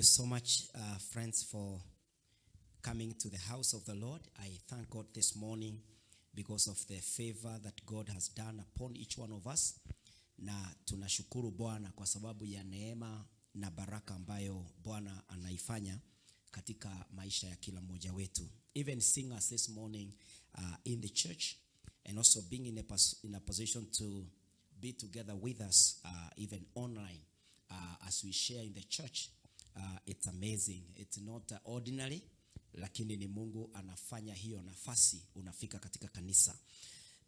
you so much, friends, for coming to the house of the Lord. I thank God this morning because of the favor that God has done upon each one of us. Na tunashukuru Bwana kwa sababu ya neema na baraka ambayo Bwana anaifanya katika maisha ya kila mmoja wetu. Even seeing us this morning in the church and also being in a position to be together with us even online as we share in the church. It's amazing. It's not ordinary, lakini ni Mungu anafanya hiyo nafasi unafika katika kanisa.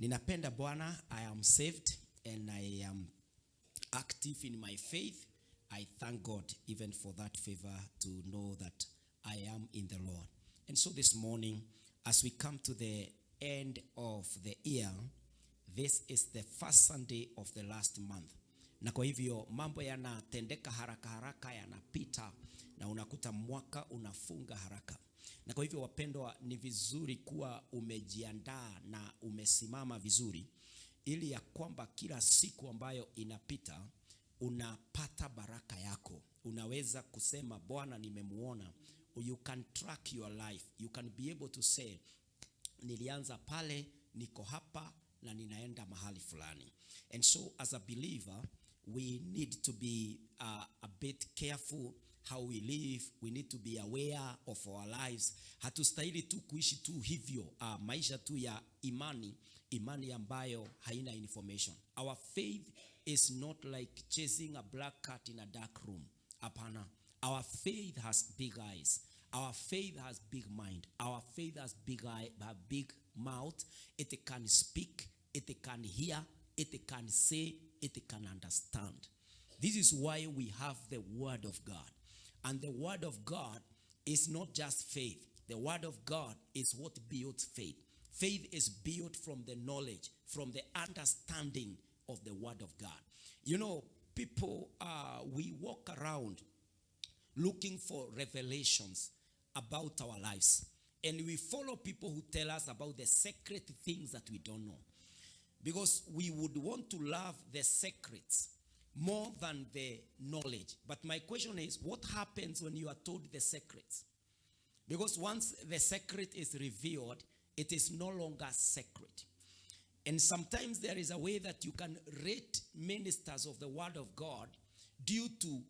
Ninapenda Bwana. I am saved and I am active in my faith. I thank God even for that favor to know that I am in the Lord. And so this morning, as we come to the end of the year, this is the first Sunday of the last month. Na kwa hivyo mambo yanatendeka haraka haraka, yanapita na unakuta mwaka unafunga haraka. Na kwa hivyo wapendwa, ni vizuri kuwa umejiandaa na umesimama vizuri ili ya kwamba kila siku ambayo inapita unapata baraka yako. Unaweza kusema Bwana nimemuona. You can track your life. You can be able to say nilianza pale, niko hapa na ninaenda mahali fulani. And so as a believer, we need to be a bit careful how we live. We need to be aware of our lives. Hatustahili tu kuishi tu hivyo maisha tu ya imani ambayo haina information. Our faith is not like chasing a black cat in a dark room. Hapana. Our faith has big eyes. Our faith has big mind. Our faith has big mouth. It can speak. It can hear. It can say. It can understand. This is why we have the Word of God. And the Word of God is not just faith. The Word of God is what builds faith. Faith is built from the knowledge, from the understanding of the Word of God. You know, people, we walk around looking for revelations about our lives. And we follow people who tell us about the secret things that we don't know. Because we would want to love the secrets more than the knowledge. But my question is, what happens when you are told the secrets? Because once the secret is revealed, it is no longer secret. And sometimes there is a way that you can rate ministers of the Word of God due to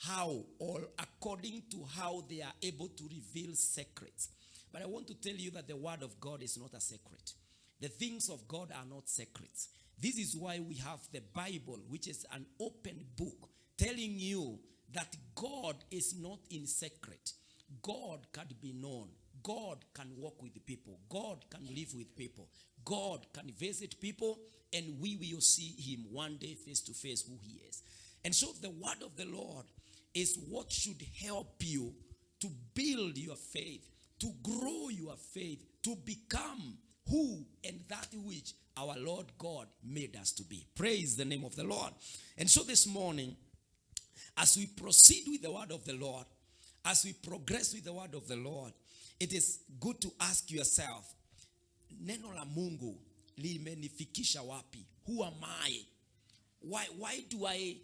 how or according to how they are able to reveal secrets. But I want to tell you that the Word of God is not a secret. The things of God are not secrets. This is why we have the Bible, which is an open book, telling you that God is not in secret. God can be known. God can walk with the people. God can live with people. God can visit people, and we will see him one day face to face who he is. And so the Word of the Lord is what should help you to build your faith, to grow your faith, to become who and that which our Lord God made us to be. Praise the name of the Lord. And so this morning, as we proceed with the Word of the Lord, as we progress with the Word of the Lord, it is good to ask yourself, neno la Mungu limenifikisha wapi? Who am I? Why do I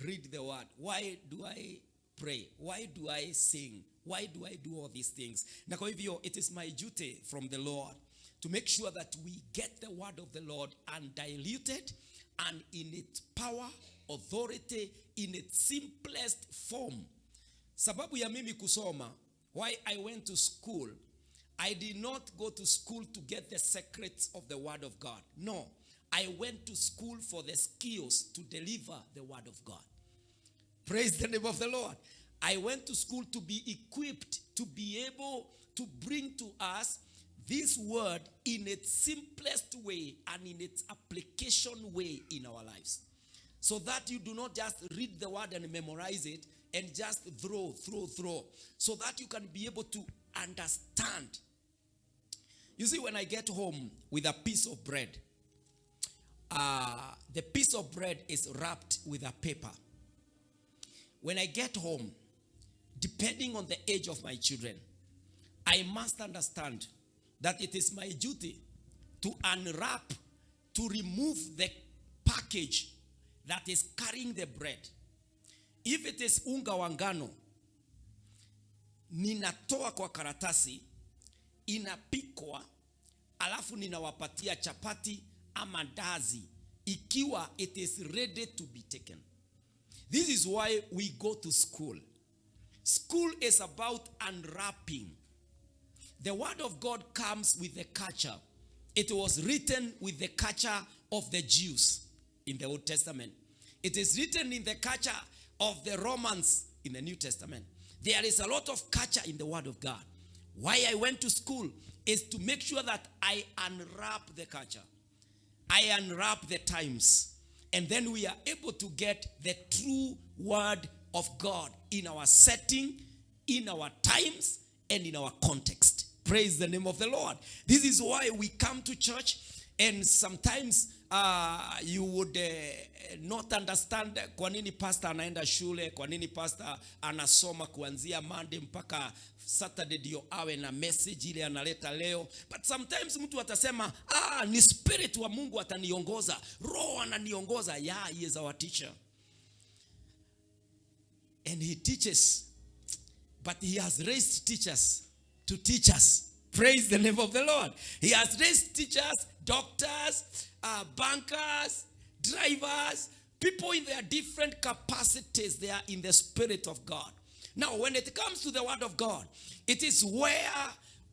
read the Word? Why do I pray? Why do I sing? Why do I do all these things? Na kwa hivyo, it is my duty from the Lord to make sure that we get the Word of the Lord undiluted and in its power, authority, in its simplest form. Sababu ya mimi kusoma, why I went to school, I did not go to school to get the secrets of the Word of God. No, I went to school for the skills to deliver the Word of God. Praise the name of the Lord. I went to school to be equipped, to be able to bring to us this word in its simplest way and in its application way in our lives. So that you do not just read the word and memorize it and just throw. So that you can be able to understand. You see, when I get home with a piece of bread, the piece of bread is wrapped with a paper. When I get home, depending on the age of my children, I must understand that it is my duty to unwrap, to remove the package that is carrying the bread, if it is unga wa ngano, ninatoa kwa karatasi, inapikwa, alafu ninawapatia chapati ama ndazi, ikiwa it is ready to be taken. This is why we go to school. School is about unwrapping. The word of God comes with the culture. It was written with the culture of the Jews in the Old Testament. It is written in the culture of the Romans in the New Testament. There is a lot of culture in the word of God. Why I went to school is to make sure that I unwrap the culture. I unwrap the times. And then we are able to get the true word of God in our setting, in our times, and in our context. Praise the name of the Lord. This is why we come to church, and sometimes you would not understand kwa nini pastor anaenda shule, kwa nini pastor anasoma kuanzia Monday mpaka Saturday ndio awe na message ile analeta leo. But sometimes mtu atasema, ni spirit wa Mungu ataniongoza, roho ananiongoza. Yeah, he is our teacher. And he teaches. But he has raised teachers to teach us. Praise the name of the Lord. He has raised teachers, doctors, bankers, drivers, people in their different capacities. They are in the Spirit of God. Now, when it comes to the word of God, it is where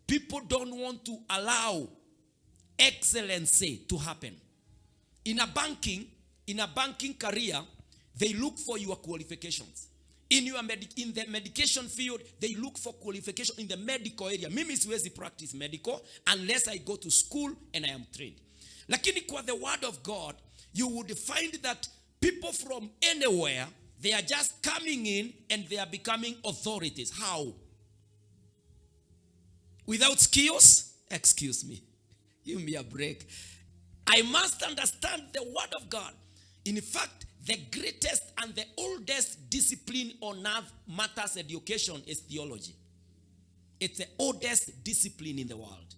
people don't want to allow excellency to happen. In a banking career, they look for your qualifications. In the medication field, they look for qualification in the medical area. Mimi siwezi practice medical unless I go to school and I am trained. Lakini kwa the word of God, you would find that people from anywhere, they are just coming in and they are becoming authorities. How? Without skills? Excuse me. Give me a break. I must understand the word of God. In fact, the greatest and the oldest discipline on earth matters education is theology. It's the oldest discipline in the world.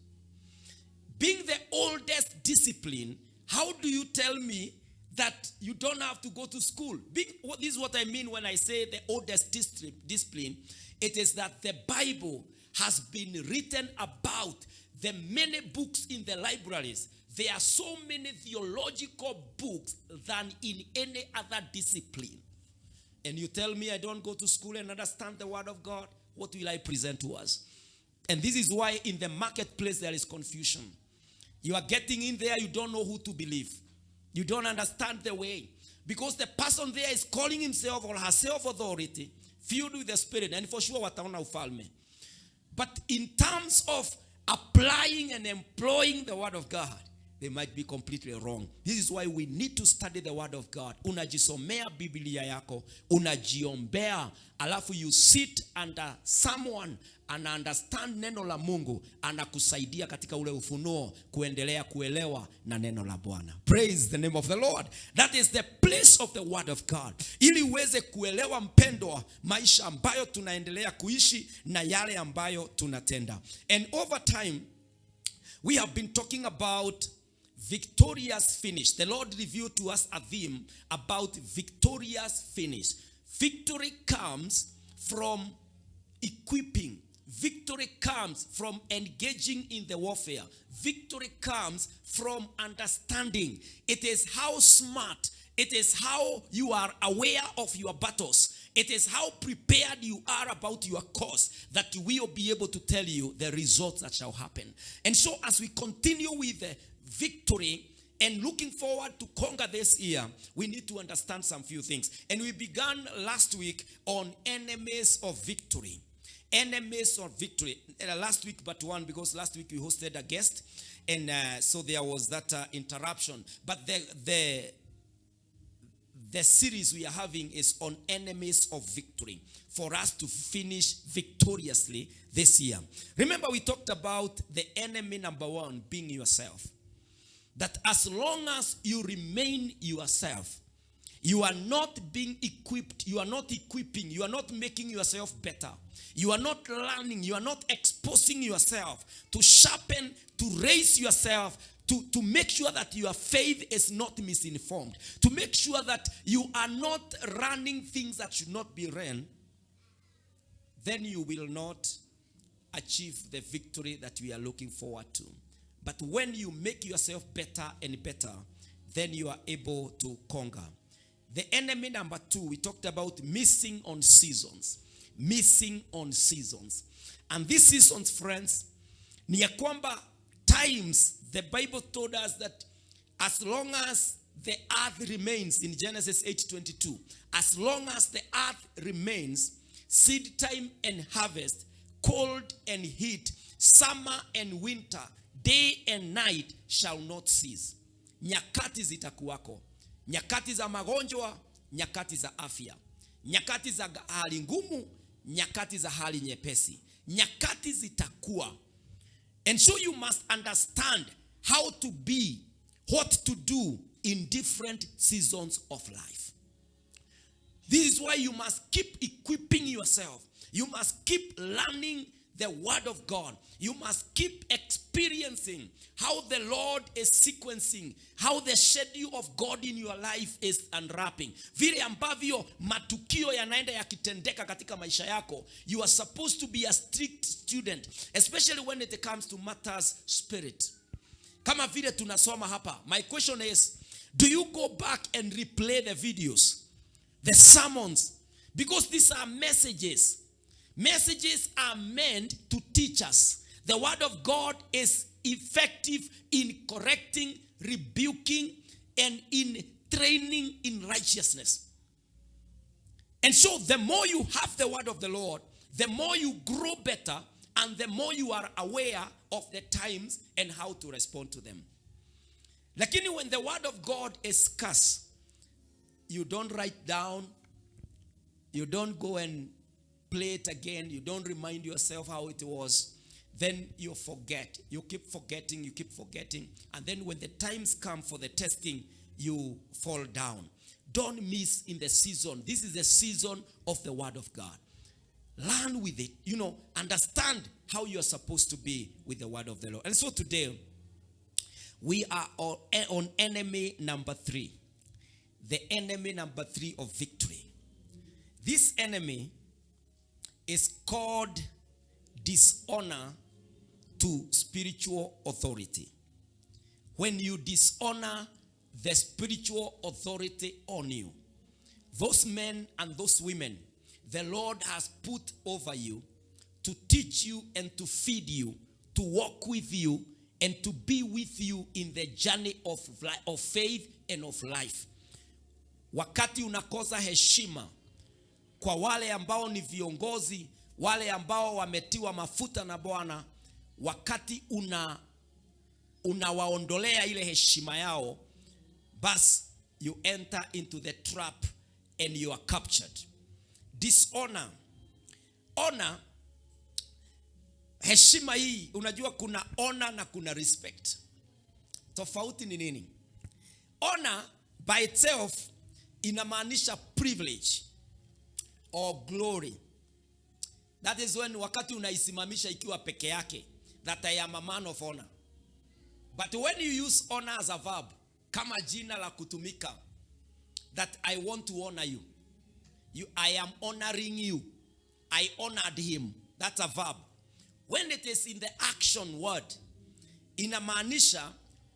Being the oldest discipline, how do you tell me that you don't have to go to school? This is what I mean when I say the oldest discipline. It is that the Bible has been written about. The many books in the libraries. There are so many theological books than in any other discipline. And you tell me I don't go to school and understand the word of God, what will I present to us? And this is why in the marketplace there is confusion. You are getting in there, you don't know who to believe. You don't understand the way. Because the person there is calling himself or herself authority, filled with the Spirit, and for sure wataona ufalme. But in terms of applying and employing the word of God, they might be completely wrong. This is why we need to study the word of God. Unajisomea Biblia yako, unajiombea, alafu you sit under someone ana understand neno la Mungu, anakusaidia katika ule ufunuo kuendelea kuelewa na neno la Bwana. Praise the name of the Lord. That is the place of the word of God. Ili uweze kuelewa mpendwa maisha ambayo tunaendelea kuishi na yale ambayo tunatenda. And over time we have been talking about victorious finish. The Lord revealed to us a theme about victorious finish. Victory comes from equipping. Victory comes from engaging in the warfare. Victory comes from understanding. It is how smart, it is how you are aware of your battles. It is how prepared you are about your cause that we will be able to tell you the results that shall happen. And so as we continue with the victory and looking forward to conquer this year, we need to understand some few things. And we began last week on enemies of victory. Enemies of victory. Last week but one, because last week we hosted a guest. And so there was that interruption. But the series we are having is on enemies of victory, for us to finish victoriously this year. Remember, we talked about the enemy number one being yourself. That as long as you remain yourself, you are not being equipped, you are not equipping, you are not making yourself better. You are not learning, you are not exposing yourself to sharpen, to raise yourself to make sure that your faith is not misinformed, to make sure that you are not running things that should not be ran, then you will not achieve the victory that we are looking forward to. But when you make yourself better and better, then you are able to conquer. The enemy number 2, we talked about missing on seasons. Missing on seasons. And these seasons, friends, ni ya kwamba times, the Bible told us that as long as the earth remains, in Genesis 8:22, as long as the earth remains, seed time and harvest, cold and heat, summer and winter, day and night shall not cease. Nyakati zitakuwako. Nyakati za magonjwa, nyakati za afya. Nyakati za hali ngumu, nyakati za hali nyepesi. Nyakati zitakuwa. And so you must understand how to be, what to do in different seasons of life. This is why you must keep equipping yourself. You must keep learning the word of God. You must keep experiencing how the Lord is sequencing, how the schedule of God in your life is unwrapping. Vile ambavyo matukio yanaenda yakitendeka katika maisha yako. You are supposed to be a strict student, especially when it comes to matters spirit. Kama vile tunasoma hapa. My question is, do you go back and replay the videos, the sermons? Because these are messages. Messages are meant to teach us. The word of God is effective in correcting, rebuking, and in training in righteousness. And so the more you have the word of the Lord, the more you grow better, and the more you are aware of the times and how to respond to them. Lakini when the word of God is scarce, you don't write down, you don't go and play it again, you don't remind yourself how it was, then you forget. You keep forgetting, and then when the times come for the testing, you fall down. Don't miss in the season. This is the season of the word of God. Learn with it. Understand how you're supposed to be with the word of the Lord. And so today, we are on enemy number 3. The enemy number 3 of victory. This enemy is called dishonor to spiritual authority. When you dishonor the spiritual authority on you, those men and those women the Lord has put over you to teach you and to feed you, to walk with you, and to be with you in the journey of faith and of life. Wakati unakosa heshima kwa wale ambao ni viongozi, wale ambao wametiwa mafuta na Bwana, wakati unawaondolea ile heshima yao, bas you enter into the trap and you are captured. Dishonor. Honor, heshima hii, unajua kuna honor na kuna respect. Tofauti ni nini? Honor by itself inamaanisha privilege or glory. That is when wakati unaisimamisha ikiwa peke yake, that I am a man of honor. But when you use honor as a verb, kama jina la kutumika, that I want to honor you. I am honoring you. I honored him. That's a verb. When it is in the action word, inamaanisha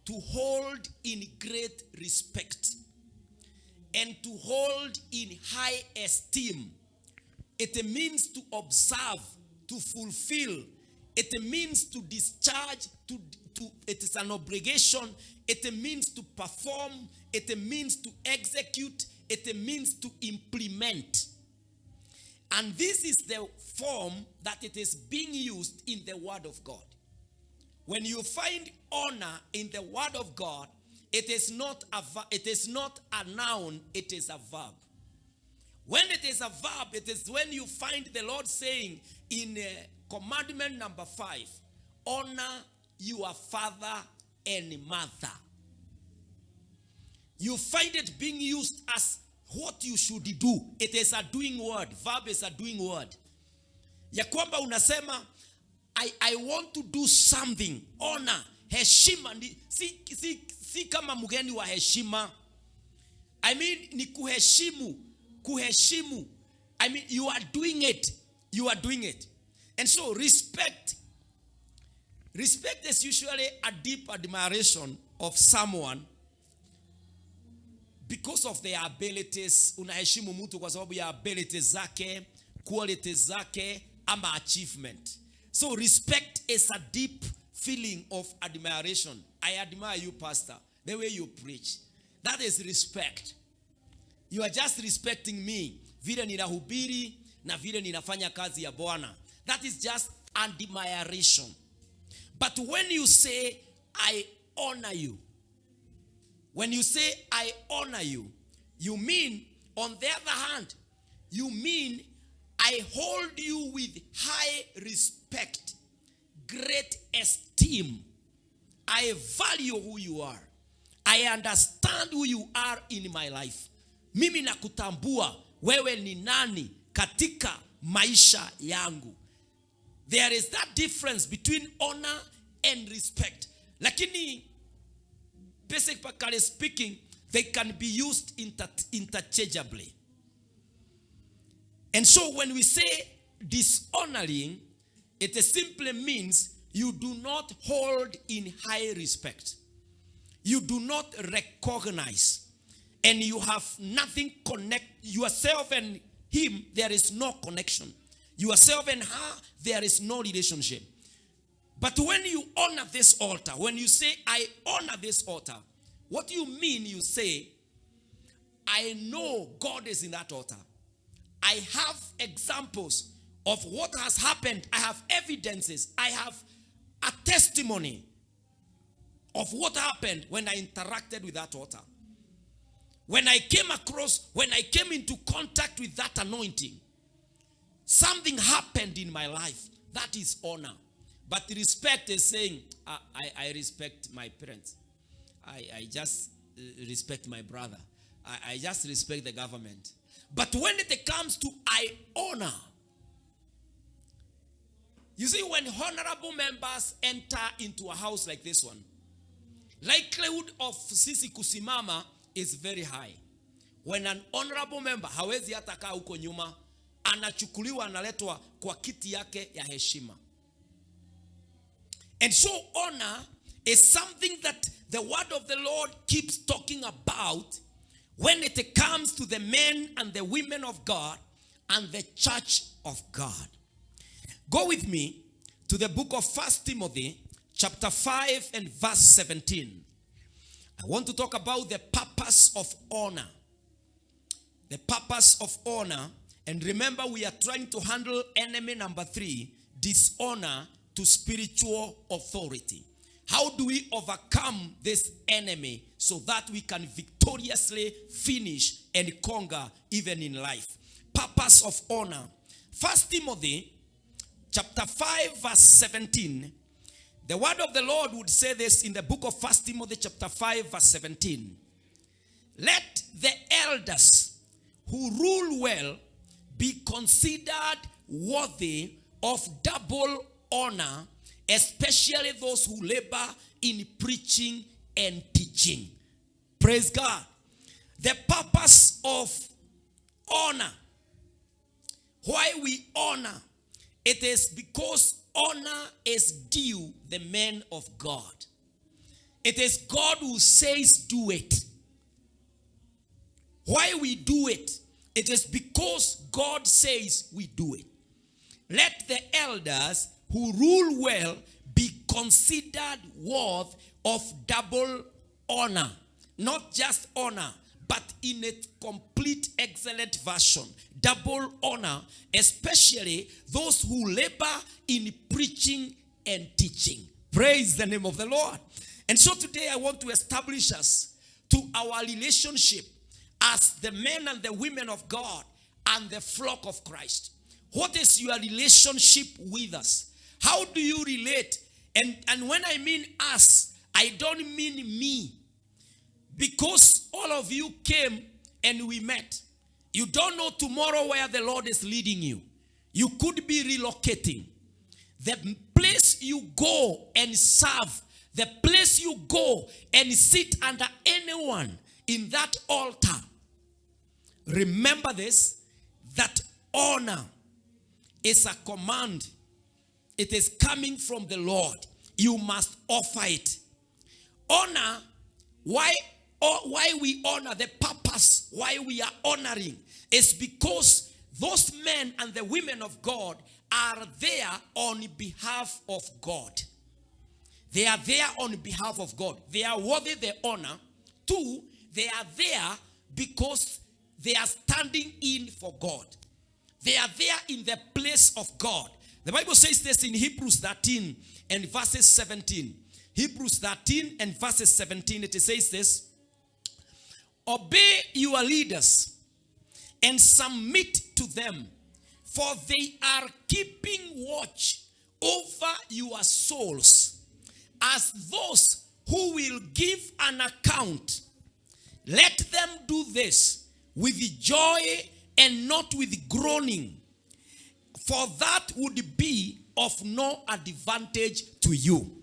to hold in great respect and to hold in high esteem. It means to observe, to fulfill. It means to discharge, it is an obligation. It means to perform. It means to execute. It means to implement. And this is the form that it is being used in the word of God. When you find honor in the word of God, it is not a noun, it is a verb. When it is a verb, it is when you find the Lord saying in commandment number 5, honor your father and mother. You find it being used as what you should do. It is a doing word. Verb is a doing word. Ya kwamba unasema, I want to do something. Honor. heshima si kama mgeni wa heshima. I mean ni kuheshimu. I mean you are doing it. And so respect is usually a deep admiration of someone because of their abilities. Unaheshimu mtu kwa sababu ya abilities zake, qualities zake, ama achievement. So respect is a deep feeling of admiration. I admire you, pastor, the way you preach. That is respect. You are just respecting me, vile ninahubiri na vile ninafanya kazi ya Bwana. That is just admiration. But when you say, I honor you, when you say, I honor you, you mean, on the other hand, you mean, I hold you with high respect, great esteem. I value who you are. I understand who you are in my life. Mimi nakutambua wewe ni nani katika maisha yangu. There is that difference between honor and respect. Lakini basically speaking, they can be used interchangeably. And so when we say dishonoring, it simply means you do not hold in high respect. You do not recognize. And you have nothing connect. Yourself and him, there is no connection. Yourself and her, there is no relationship. But when you honor this altar, when you say, I honor this altar, what you mean, you say, I know God is in that altar. I have examples of what has happened. I have evidences. I have a testimony of what happened when I interacted with that altar. When I came into contact with that anointing, something happened in my life. That is honor. But respect is saying, I respect my parents. I just respect my brother. I just respect the government. But when it comes to I honor, you see, when honorable members enter into a house like this one, likelihood of sisi kusimama is very high. When an honorable member, hawezi hata kaa huko nyuma, anachukuliwa analetwa kwa kiti yake ya heshima. And so honor is something that the word of the Lord keeps talking about when it comes to the men and the women of God and the church of God. Go with me to the book of 1 Timothy chapter 5 and verse 17. I want to talk about the purpose of honor. The purpose of honor. And remember, we are trying to handle enemy number 3, dishonor to spiritual authority. How do we overcome this enemy so that we can victoriously finish and conquer even in life? Purpose of honor. 1 Timothy chapter 5 verse 17. The word of the Lord would say this in the book of 1 Timothy chapter 5 verse 17. Let the elders who rule well be considered worthy of double honor, especially those who labor in preaching and teaching. Praise God. The purpose of honor. Why we honor? It is because honor is due the men of God. It is God who says do it. Why we do it? It is because God says we do it. Let the elders who rule well be considered worth of double honor. Not just honor, but in a complete excellent version. Double honor, especially those who labor in preaching and teaching. Praise the name of the Lord. And so today I want to establish us to our relationship as the men and the women of God and the flock of Christ. What is your relationship with us? How do you relate? And when I mean us, I don't mean me. Because all of you came and we met. You don't know tomorrow where the Lord is leading you. You could be relocating. The place you go and serve the place you go and sit under anyone in that altar, remember this, that honor is a command. It is coming from the Lord. You must offer it. Honor, why we honor, the purpose why we are honoring is because those men and the women of God are there on behalf of God. They are there on behalf of God. They are worthy the honor. Two, they are there because they are standing in for God. They are there in the place of God. The Bible says this in Hebrews 13 and verses 17. Hebrews 13 and verses 17, it says this: obey your leaders and submit to them, for they are keeping watch over your souls as those who will give an account. Let them do this with joy and not with groaning, for that would be of no advantage to you.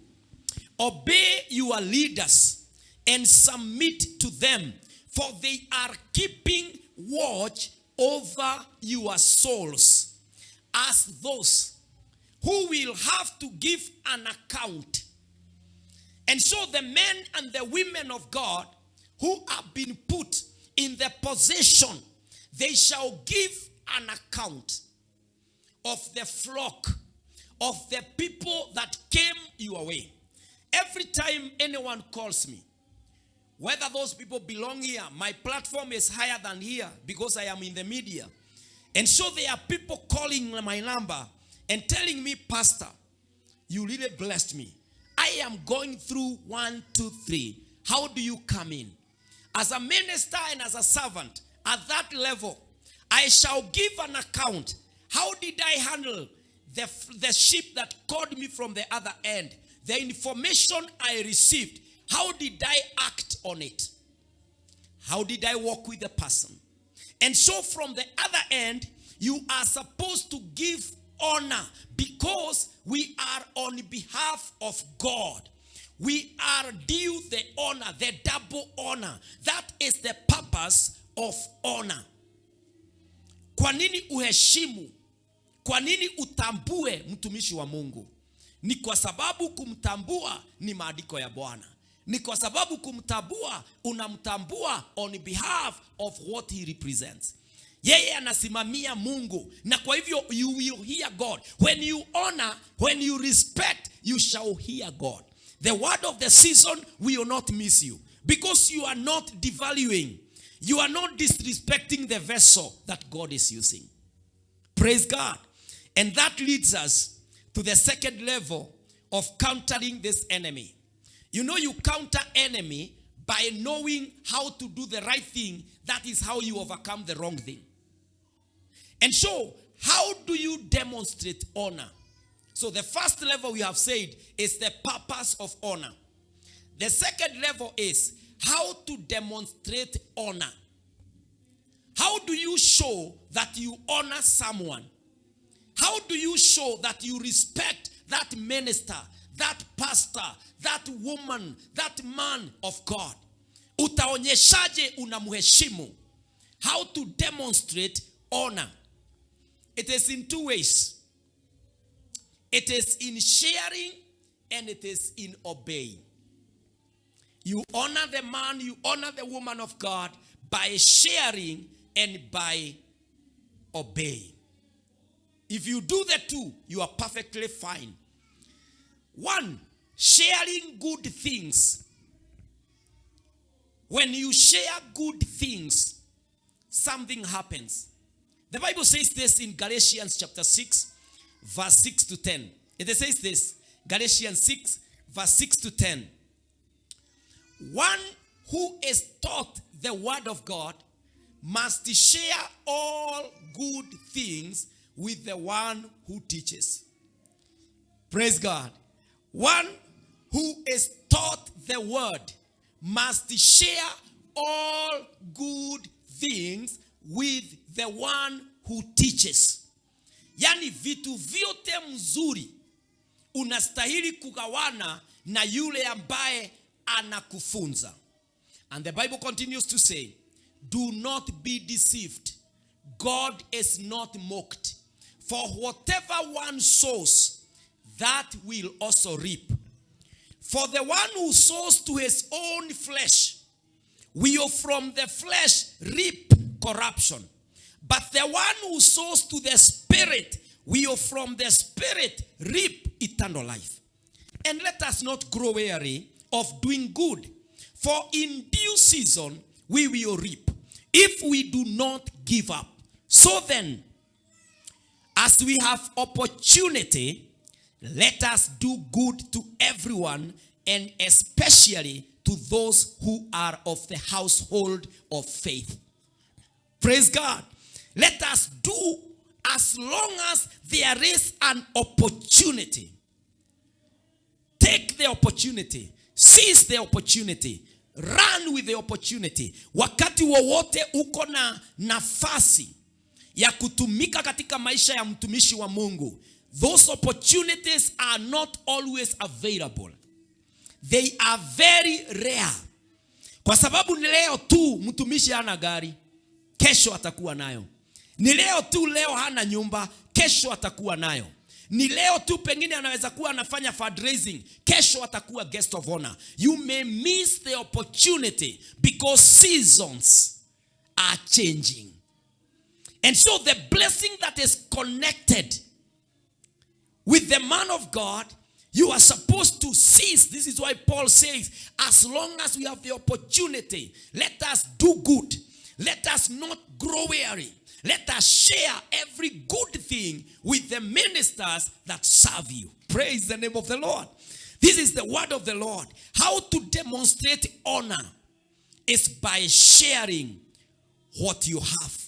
Obey your leaders and submit to them, for they are keeping watch over your souls as those who will have to give an account. And so the men and the women of God who have been put in the possession, they shall give an account of the flock, of the people that came your way. Every time anyone calls me, whether those people belong here, my platform is higher than here because I am in the media. And so there are people calling my number and telling me, Pastor, you really blessed me. I am going through 1, 2, 3. How do you come in? As a minister and as a servant, at that level, I shall give an account. How did I handle the sheep that called me from the other end? The information I received, how did I act on it? How did I walk with the person? And so from the other end, you are supposed to give honor because we are on behalf of God. We are due the honor, the double honor. That is the purpose of honor. Kwa nini uheshimu? Kwa nini utambue mtumishi wa Mungu? Ni kwa sababu kumtambua ni maandiko ya Bwana. Ni kwa sababu kumtambua, unamtambua on behalf of what he represents. Yeye anasimamia Mungu, na kwa hivyo you will hear God. When you honor, when you respect, you shall hear God. The word of the season will not miss you because you are not devaluing. You are not disrespecting the vessel that God is using. Praise God. And that leads us to the second level of countering this enemy. You know, you counter enemy by knowing how to do the right thing. That is how you overcome the wrong thing. And so, how do you demonstrate honor? So the first level we have said is the purpose of honor. The second level is how to demonstrate honor. How do you show that you honor someone? How do you show that you respect that minister, that pastor, that woman, that man of God? Utaonyeshaje unamheshimu? How to demonstrate honor? It is in two ways. It is in sharing and it is in obeying. You honor the man, you honor the woman of God by sharing and by obeying. If you do the two, you are perfectly fine. One, sharing good things. When you share good things, something happens. The Bible says this in Galatians chapter 6, verse 6 to 10. It says this, Galatians 6, verse 6 to 10. One who is taught the word of God must share all good things with the one who teaches. Praise God. One who is taught the word must share all good things with the one who teaches. Yani vitu vyote mzuri unastahili kugawana na yule ambaye anakufunza. And the Bible continues to say, do not be deceived. God is not mocked. For whatever one sows, that will also reap. For the one who sows to his own flesh will from the flesh reap corruption. But the one who sows to the Spirit will from the Spirit reap eternal life. And let us not grow weary of doing good, for in due season we will reap, if we do not give up. So then, as we have opportunity, let us do good to everyone, and especially to those who are of the household of faith. Praise God. Let us do as long as there is an opportunity. Take the opportunity. Seize the opportunity. Run with the opportunity. Wakati wowote uko na nafasi ya kutumika katika maisha ya mtumishi wa Mungu, those opportunities are not always available. They are very rare. Kwa sababu ni leo tu mtumishi hana gari, kesho atakuwa nayo. Ni leo tu leo hana nyumba, kesho atakuwa nayo. Ni leo tu pengine anaweza kuwa anafanya fundraising, kesho atakuwa guest of honor. You may miss the opportunity because seasons are changing. And so the blessing that is connected with the man of God, you are supposed to seize. This is why Paul says, as long as we have the opportunity, let us do good. Let us not grow weary. Let us share every good thing with the ministers that serve you. Praise the name of the Lord. This is the word of the Lord. How to demonstrate honor is by sharing what you have.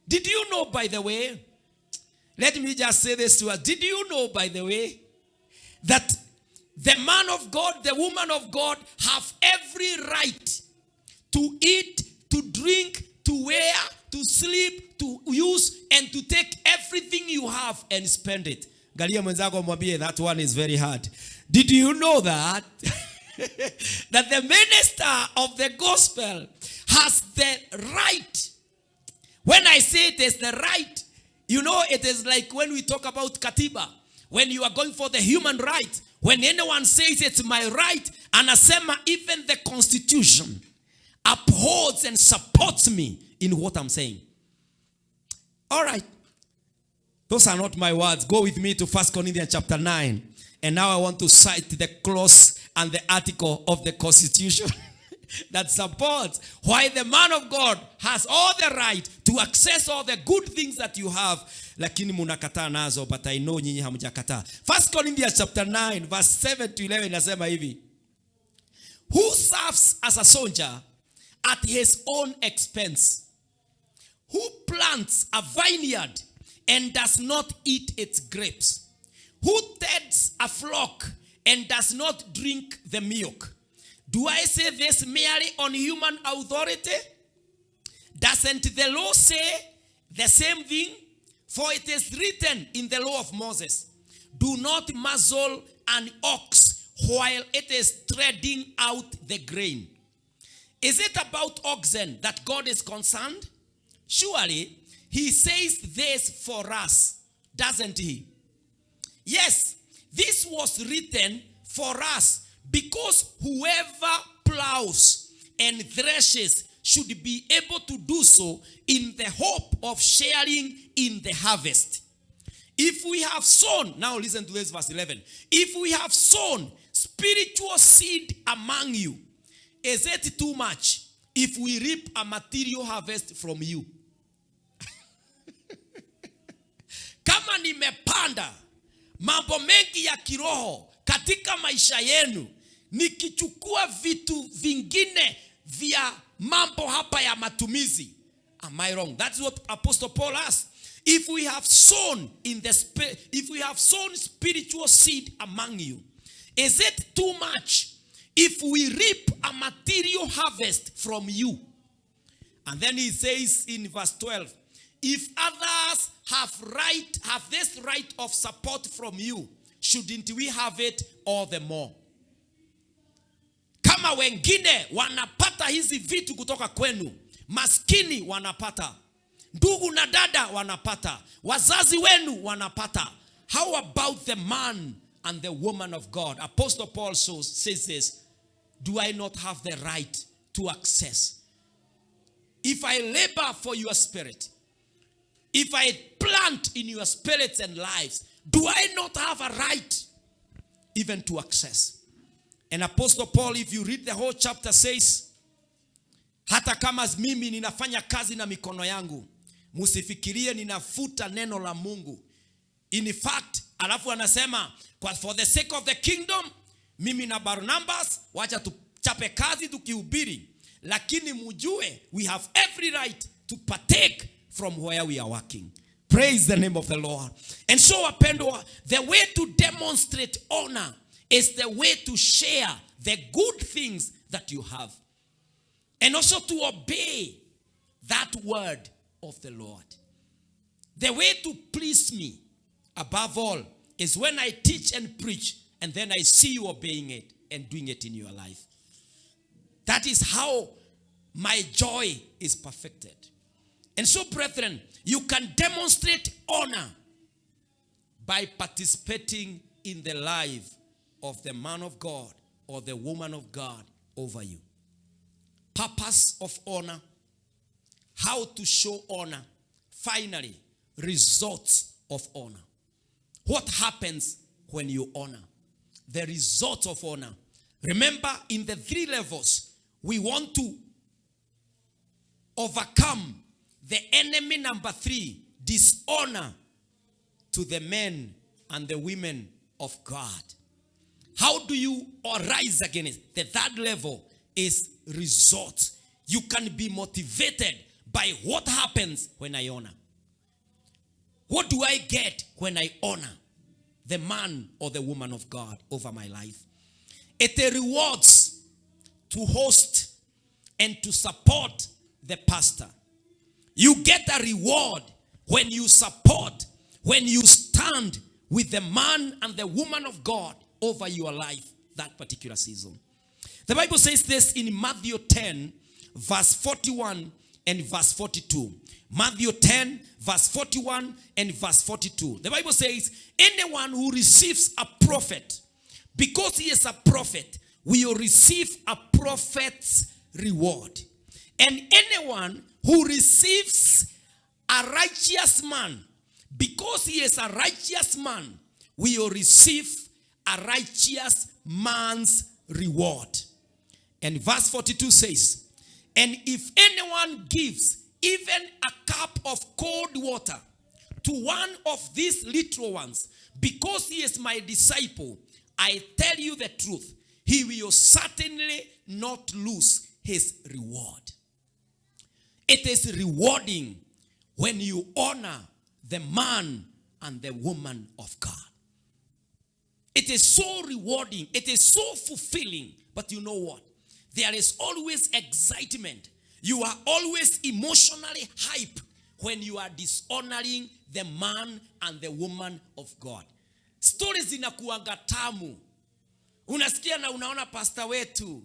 Did you know, by the way, let me just say this to us. Did you know, by the way, that the man of God, the woman of God have every right to eat, to drink, to wear, to sleep, to use, and to take everything you have and spend it? Galia mwenzako mwambie, that one is very hard. Did you know that? That the minister of the gospel has the right. When I say it is the right, you know, it is like when we talk about katiba. When you are going for the human right, when anyone says it's my right, anasema even the constitution upholds and supports me in what I'm saying. All right. Those are not my words. Go with me to 1 Corinthians chapter 9. And now I want to cite the clause and the article of the constitution that supports why the man of God has all the right to access all the good things that you have. Lakini munakataa nazo, but I know nyinyi hamjakataa. 1 Corinthians chapter 9 verse 7 to 11 inasema hivi. Who serves as a soldier at his own expense? Who plants a vineyard and does not eat its grapes? Who tends a flock and does not drink the milk? Do I say this merely on human authority? Doesn't the law say the same thing? For it is written in the law of Moses, do not muzzle an ox while it is treading out the grain. Is it about oxen that God is concerned? Surely he says this for us, doesn't he? Yes, this was written for us, because whoever plows and threshes should be able to do so in the hope of sharing in the harvest. If we have sown, now listen to this verse 11. If we have sown spiritual seed among you, is it too much if we reap a material harvest from you? Kama nimepanda mambo mengi ya kiroho katika maisha yenu, nikichukua vitu vingine via mambo hapa ya matumizi, am I wrong? That's what Apostle Paul asked. If we have sown if we have sown spiritual seed among you, is it too much if we reap a material harvest from you? And then he says in verse 12, if others have this right of support from you, shouldn't we have it all the more? Hata wengine wanapata hizi vitu kutoka kwenu. Maskini wanapata, ndugu na dada wanapata, wazazi wenu wanapata. How about the man and the woman of God? Apostle Paul says this, do I not have the right to access? If I labor for your spirit, if I plant in your spirits and lives, do I not have a right even to access? And Apostle Paul, if you read the whole chapter, says, hata kama mimi ninafanya kazi na mikono yangu, musifikirie ninafuta neno la Mungu. In fact, alafu anasema, for the sake of the kingdom, mimi na Barnabas wacha tuchape kazi tukihubiri, lakini mujue we have every right to partake from where we are working. Praise the name of the Lord. And so, wapendwa, the way to demonstrate honor is the way to share the good things that you have. And also to obey that word of the Lord. The way to please me, above all, is when I teach and preach, and then I see you obeying it and doing it in your life. That is how my joy is perfected. And so, brethren, you can demonstrate honor by participating in the life of the man of God or the woman of God over you. Purpose of honor, how to show honor. Finally, results of honor. What happens when you honor? The result of honor. Remember, in the 3 levels, we want to overcome the enemy number 3, dishonor to the men and the women of God. How do you rise against it? The 3rd level is results. You can be motivated by what happens when I honor. What do I get when I honor the man or the woman of God over my life? It rewards to host and to support the pastor. You get a reward when you support, when you stand with the man and the woman of God over your life that particular season. The Bible says this in Matthew 10, verse 41 and verse 42. Matthew 10, verse 41 and verse 42. The Bible says, anyone who receives a prophet, because he is a prophet, will receive a prophet's reward. And anyone who receives a righteous man, because he is a righteous man, will receive a righteous man's reward. And verse 42 says, and if anyone gives even a cup of cold water to one of these little ones, because he is my disciple, I tell you the truth, he will certainly not lose his reward. It is rewarding when you honor the man and the woman of God. It is so rewarding. It is so fulfilling. But you know what? There is always excitement. You are always emotionally hyped when you are dishonoring the man and the woman of God. Stories zinakuanga tamu. Unasikia na unaona pastor wetu,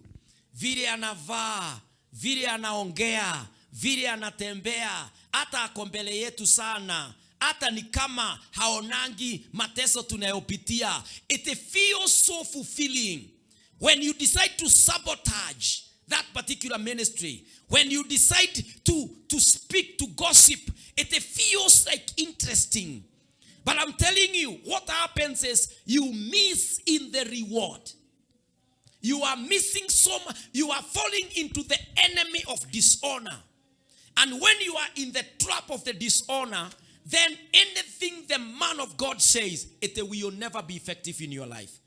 vile anavaa, vile anaongea, vile anatembea, hata ako mbele yetu sana. Hata ni kama haonangi mateso tunayopitia. It feels so fulfilling when you decide to sabotage that particular ministry. When you decide to speak, to gossip, it feels like interesting. But I'm telling you, what happens is you miss in the reward. You are missing so much. You are falling into the enemy of dishonor. And when you are in the trap of the dishonor, then anything the man of God says, it will never be effective in your life.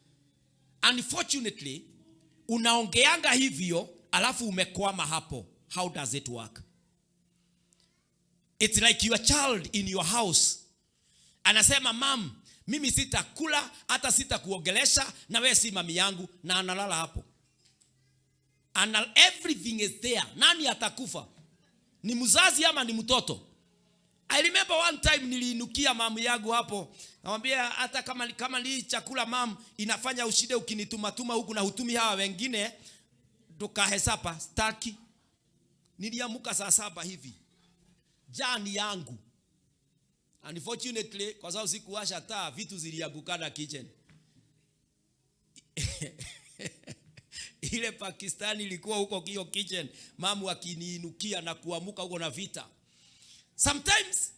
Unfortunately, unaongeanga hivyo, alafu umekwama hapo. How does it work? It's like your child in your house. Anasema, mom, mimi sitakula, hata sitakuogelesha, na wewe si mami yangu, na analala hapo. And everything is there. Nani atakufa? Ni mzazi ama ni mtoto? I remember one time niliinukia mamu yangu hapo. Namwambia hata kama ni chakula mam inafanya ushide ukinituma huku na hutumi hawa wengine. tukahesapa staki. Niliamuka saa 7 hivi. Jani yangu. Unfortunately, kwa sababu sikuwasha taa, vitu ziliagukana kitchen. Ile Pakistani ilikuwa huko hiyo kitchen, mamu akiniinukia na kuamuka huko na vita. Sometimes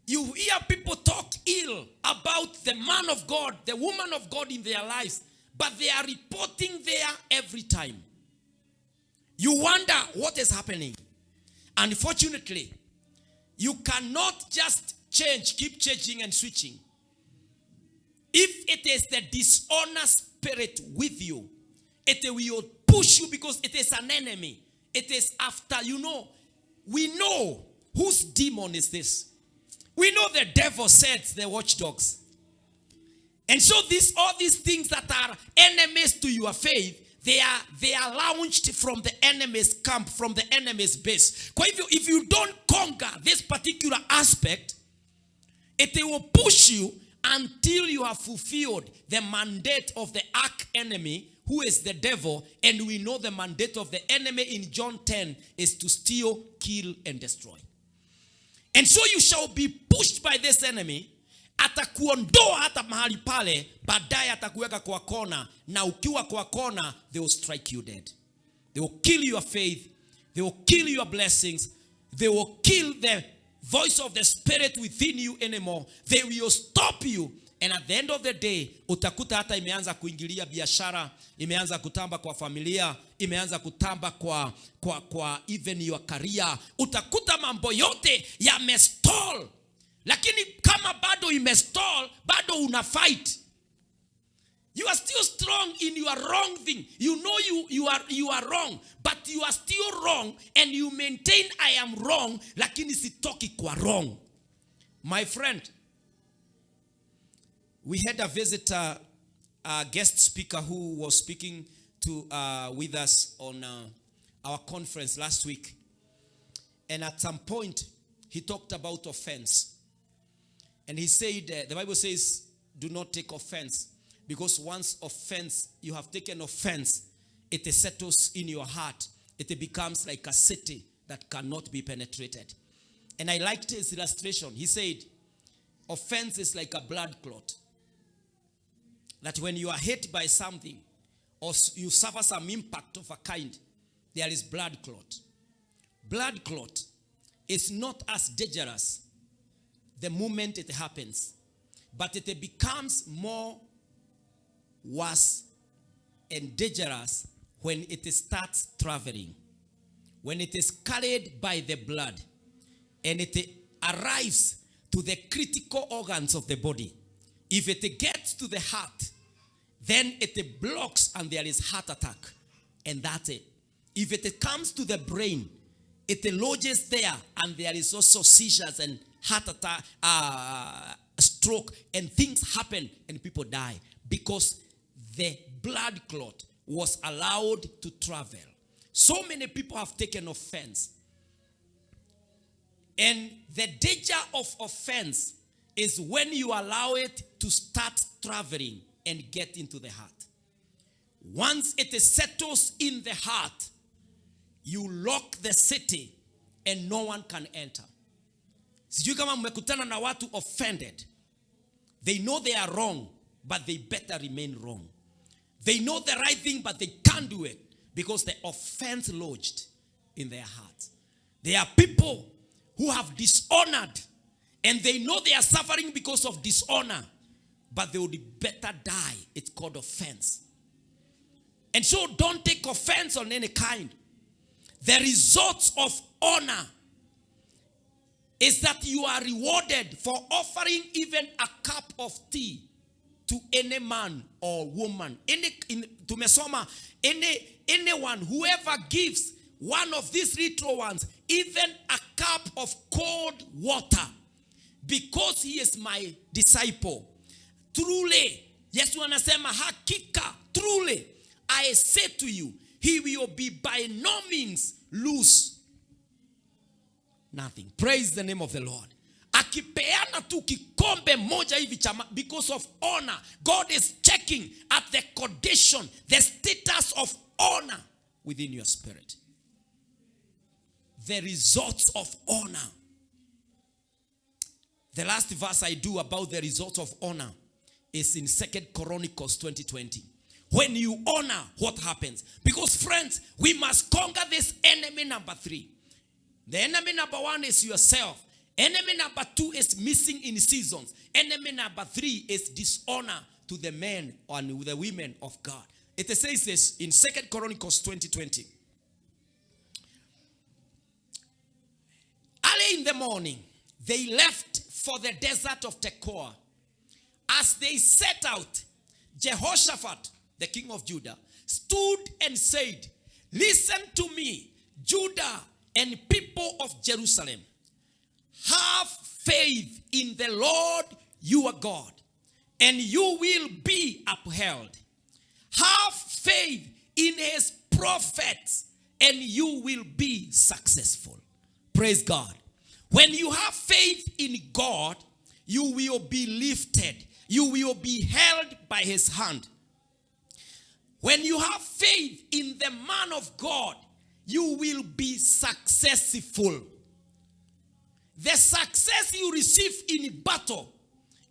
you hear people talk ill about the man of God, the woman of God in their lives, but they are reporting there every time. You wonder what is happening. Unfortunately, you cannot just change, keep changing and switching. If it is the dishonor spirit with you, it will push you because it is an enemy. It is after, we know whose demon is this. We know the devil sets the watchdogs. And so all these things that are enemies to your faith, they are launched from the enemy's camp, from the enemy's base. If you don't conquer this particular aspect, it will push you until you have fulfilled the mandate of the arch enemy, who is the devil. And we know the mandate of the enemy in John 10 is to steal, kill, and destroy. And so you shall be pushed by this enemy. Atakuondoa hata mahali pale, baadaye atakuweka kwa kona, na ukiwa kwa kona, they will strike you dead. They will kill your faith. They will kill your blessings. They will kill the voice of the spirit within you anymore. They will stop you. And at the end of the day, utakuta hata imeanza kuingilia biashara, imeanza kutamba kwa familia, imeanza kutamba kwa even your career. Utakuta mambo yote yamestall. Lakini kama bado imestall, bado una fight. You are still strong in your wrong thing. You know you are wrong, but you are still wrong and you maintain I am wrong, lakini sitoki kwa wrong. My friend, we had a visitor, a guest speaker who was speaking with us on our conference last week. And at some point, he talked about offense. And he said, the Bible says, do not take offense. Because once offense, you have taken offense, it settles in your heart. It becomes like a city that cannot be penetrated. And I liked his illustration. He said, offense is like a blood clot. That when you are hit by something, or you suffer some impact of a kind, there is blood clot. Blood clot is not as dangerous the moment it happens, but it becomes more worse and dangerous when it starts traveling, when it is carried by the blood and it arrives to the critical organs of the body. If it gets to the heart, then it blocks and there is heart attack, and that's it. If it comes to the brain, it lodges there and there is also seizures and heart attack, stroke, and things happen and people die because the blood clot was allowed to travel. So many people have taken offense. And the danger of offense is when you allow it to start traveling and get into the heart. Once it settles in the heart, you lock the city and no one can enter. Sijui kama mmekutana na watu offended. They know they are wrong, but they better remain wrong. They know the right thing, but they can't do it because the offense lodged in their hearts. There are people who have dishonored and they know they are suffering because of dishonor, but they would better die. It's called offense. And so don't take offense on any kind. The results of honor is that you are rewarded for offering even a cup of tea to any man or woman. Anyone, whoever gives one of these little ones, even a cup of cold water, because he is my disciple. Truly, Yesu anasema hakika, truly, I say to you, he will be by no means lose nothing. Praise the name of the Lord. Akipeana tu kikombe moja hivi chama, because of honor. God is checking at the condition, the status of honor within your spirit. The results of honor. The last verse I do about the results of honor is in 2 Chronicles 20:20. When you honor, what happens? Because friends, we must conquer this enemy number 3. The enemy number 1 is yourself. Enemy number 2 is missing in seasons. Enemy number 3 is dishonor to the men and the women of God. It says this in 2 Chronicles 20:20. Early in the morning, they left for the desert of Tekoa. As they set out, Jehoshaphat, the king of Judah, stood and said, "Listen to me, Judah and people of Jerusalem. Have faith in the Lord your God, and you will be upheld. Have faith in his prophets, and you will be successful." Praise God. When you have faith in God, you will be lifted. You will be held by his hand. When you have faith in the man of God, you will be successful. The success you receive in battle,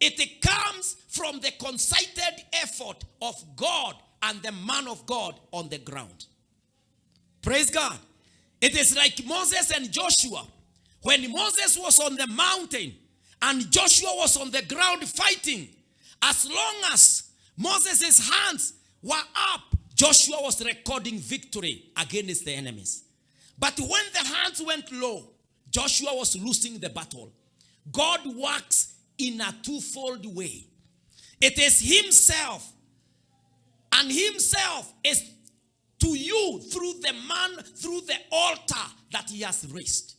it comes from the concerted effort of God and the man of God on the ground. Praise God. It is like Moses and Joshua. When Moses was on the mountain and Joshua was on the ground fighting, as long as Moses' hands were up, Joshua was recording victory against the enemies. But when the hands went low, Joshua was losing the battle. God works in a twofold way. It is himself, and himself is to you through the man, through the altar that he has raised.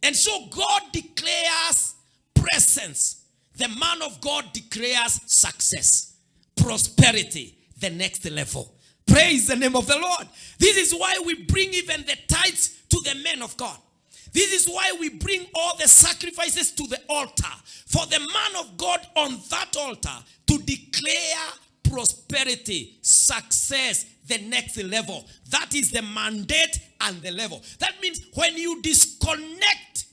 And so God declares presence. The man of God declares success, prosperity, the next level. Praise the name of the Lord. This is why we bring even the tithes to the men of God. This is why we bring all the sacrifices to the altar. For the man of God on that altar to declare prosperity, success, the next level. That is the mandate and the level. That means when you disconnect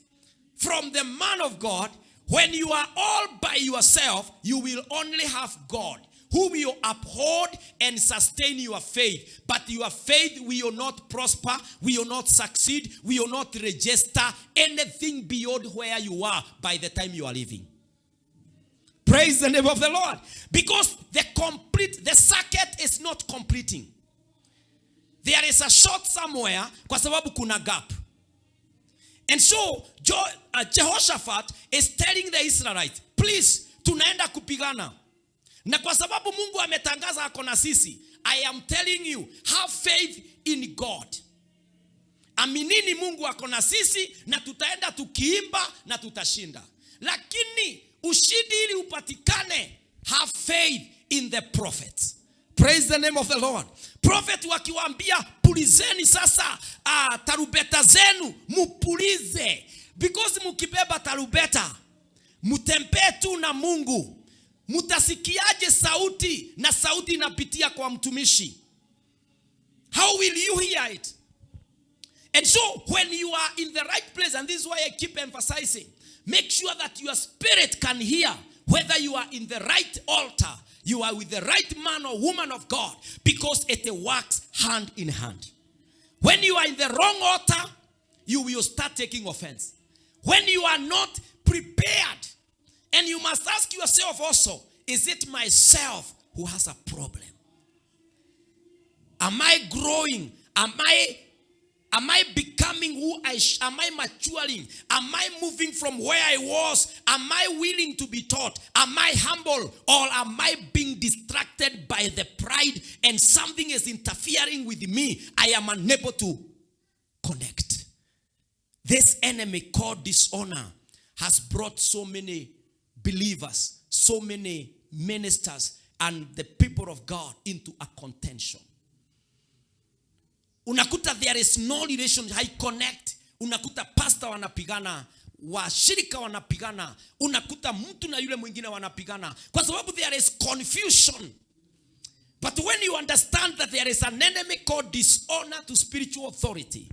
from the man of God, when you are all by yourself, you will only have God who will uphold and sustain your faith. But your faith will not prosper, will not succeed, will not register anything beyond where you are by the time you are living. Praise the name of the Lord. Because the circuit is not completing. There is a short somewhere kwa sababu kuna gap. And so Jehoshaphat is telling the Israelites, please, tunaenda kupigana. Na kwa sababu Mungu ametangaza ako na sisi, I am telling you, have faith in God. Aminini Mungu ako na sisi na tutaenda tukiimba na tutashinda. Lakini ushindi ili upatikane, have faith in the prophets. Praise the name of the Lord. Prophet wakiwaambia pulizeni sasa tarubeta zenu, mupulize. Because mukibeba tarubeta, mutembee tu na Mungu. Mutasikiaje sauti na sauti inapitia kwa mtumishi? How will you hear it? And so when you are in the right place, and this is why I keep emphasizing, make sure that your spirit can hear whether you are in the right altar, you are with the right man or woman of God, because it works hand in hand. When you are in the wrong altar, you will start taking offense. When you are not prepared, and you must ask yourself also, is it myself who has a problem? Am I growing? Am I becoming who am I maturing? Am I moving from where I was? Am I willing to be taught? Am I humble? Or am I being distracted by the pride and something is interfering with me? I am unable to connect. This enemy called dishonor has brought so many believers, so many ministers and the people of God into a contention. Unakuta there is no relation, high connect. Unakuta pastor wanapigana, washirika wanapigana, unakuta mtu na yule mwingine wanapigana. Kwa sababu there is confusion. But when you understand that there is an enemy called dishonor to spiritual authority,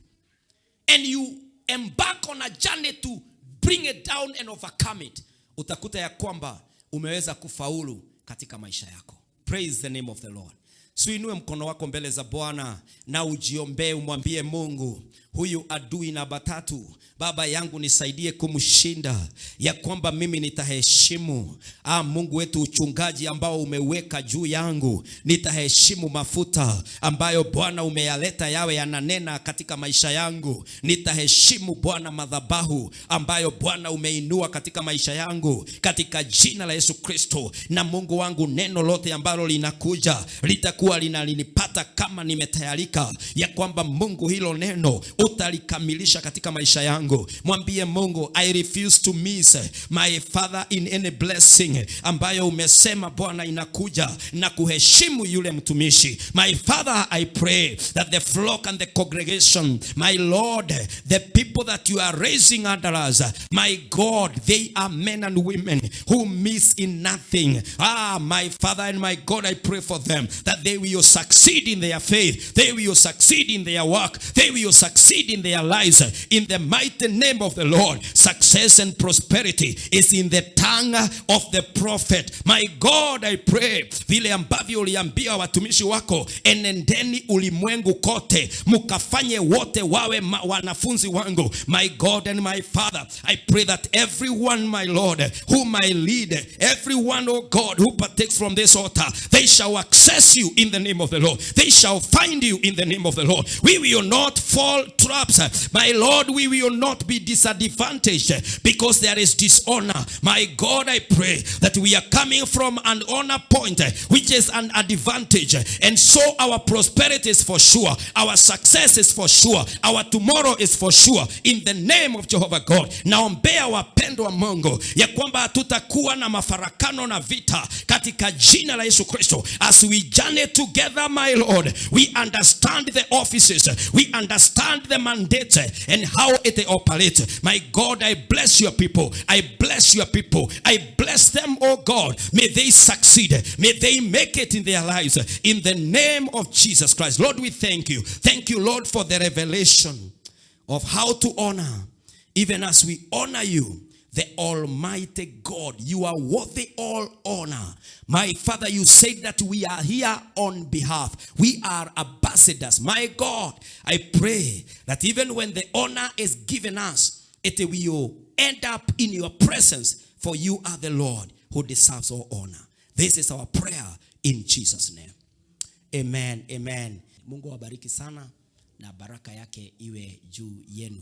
and you embark on a journey to bring it down and overcome it, utakuta ya kwamba umeweza kufaulu katika maisha yako. Praise the name of the Lord. Suinue mkono wako mbele za Bwana na ujiombe, umwambie Mungu, huyu adui namba 3, Baba yangu nisaidie kumshinda, ya kwamba mimi nitaheshimu Mungu wetu uchungaji ambao umeweka juu yangu. Nitaheshimu mafuta ambayo Bwana umeyaleta yawe yananena katika maisha yangu. Nitaheshimu Bwana madhabahu ambayo Bwana umeinua katika maisha yangu, katika jina la Yesu Kristo. Na Mungu wangu, neno lote ambalo linakuja litakuwa linanipata kama nimetayarika, ya kwamba Mungu hilo neno utalikamilisha katika maisha yangu. Mwambie Mungu, I refuse to miss my Father in any blessing ambayo umesema Bwana inakuja, na kuheshimu yule mtumishi. My Father, I pray that the flock and the congregation, my Lord, the people that you are raising under us, my God, they are men and women who miss in nothing. My Father and my God, I pray for them that they will succeed in their faith, they will succeed in their work, they will succeed in their lives, in the mighty name of the Lord. Success and prosperity is in the tongue of the prophet. My God, I pray vile ambavyo uliambia watumishi wako, enendeni ulimwengu kote mukafanye wote wawe wanafunzi wangu. My God and my Father, I pray that everyone, my Lord, whom I lead, everyone, oh God, who partakes from this altar, they shall access you in the name of the Lord. They shall find you in the name of the Lord. We will not fall traps, my Lord. We will not be disadvantaged because there is dishonor. My God, I pray that we are coming from an honor point, which is an advantage, and so our prosperity is for sure, our success is for sure, our tomorrow is for sure, in the name of Jehovah God. Naombea wapendwa Mungu ya kwamba hatutakuwa na mafarakano na vita katika jina la Yesu Kristo. As we journey together, my Lord, we understand the offices, we understand the mandate and how it operates. My God, I bless your people. I bless your people. I bless them, oh God. May they succeed. May they make it in their lives. In the name of Jesus Christ. Lord, we thank you. Thank you, Lord, for the revelation of how to honor. Even as we honor you, the Almighty God, you are worthy all honor. My Father, you said that we are here on behalf. We are ambassadors. My God, I pray that even when the honor is given us, it will end up in your presence, for you are the Lord who deserves all honor. This is our prayer in Jesus' name. Amen. Amen. Mungu wabariki sana na baraka yake iwe juu yenu.